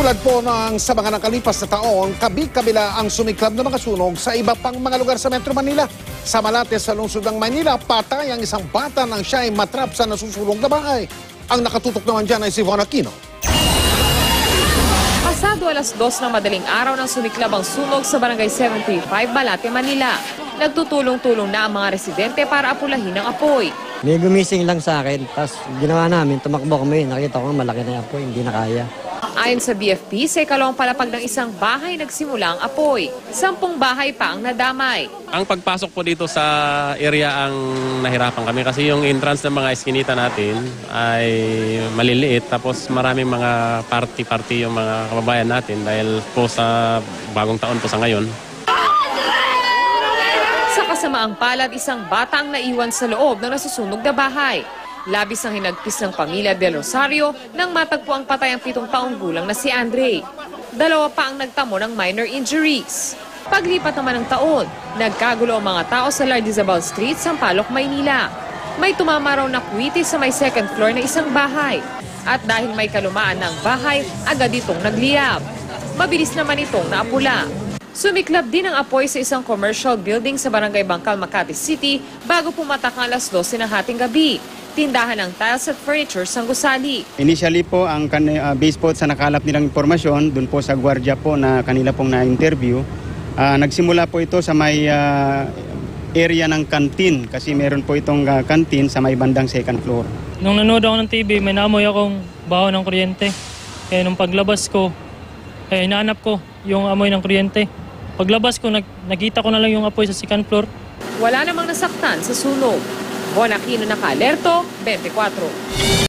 Tulad po ng sa mga nakalipas na taon, kabi-kabila ang sumiklab na mga sunog sa iba pang mga lugar sa Metro Manila. Sa Malate sa lungsod ng Manila, patay ang isang bata nang siya ay matrap sa nasusunog na bahay. Ang nakatutok naman dyan ay si Von Aquino. Pasado alas 2 ng madaling araw nang sumiklab ang sunog sa Barangay 735, Malate, Manila. Nagtutulong-tulong na ang mga residente para apulahin ang apoy. May gumising lang sa akin, tapos ginawa namin, tumakbo kami, nakita ko malaki na yung apoy, hindi na kaya. Ayon sa BFP, sa ikalawang palapag ng isang bahay nagsimula ang apoy. 10 bahay pa ang nadamay. Ang pagpasok po dito sa area ang nahirapan kami kasi yung entrance ng mga eskinita natin ay maliliit tapos maraming mga party-party yung mga kababayan natin dahil po sa bagong taon po sa ngayon. Sa kasamaang palad, isang bata ang naiwan sa loob ng nasusunog na bahay. Labis ang hinagpis ng pamilya Del Rosario nang matagpo ang patay ang 7 taong gulang na si Andre. 2 pa ang nagtamo ng minor injuries. Paglipat naman ng taon, nagkagulo ang mga tao sa Lardizabal Street, Sampaloc, Maynila. May tumama raw na kuwiti sa may second floor ng isang bahay. At dahil may kalumaan ng bahay, agad itong nagliyab. Mabilis naman itong naapula. Sumiklab din ang apoy sa isang commercial building sa Barangay Bangkal, Makati City bago pumatak ang alas 12 ng hating gabi. Tindahan ng tiles at furniture sa Gusali. Initially po, ang base po sa nakalap nilang impormasyon, dun po sa gwardiya po na kanila pong na-interview, nagsimula po ito sa may area ng kantin kasi meron po itong kantin sa may bandang second floor. Nung nanood ako ng TV, may naamoy akong baho ng kuryente. Kaya nung paglabas ko, inaanap ko yung amoy ng kuryente. Paglabas ko, nakita ko na lang yung apoy sa second floor. Wala namang nasaktan sa sunog. Von Aquino, Naka-Alerto, 24.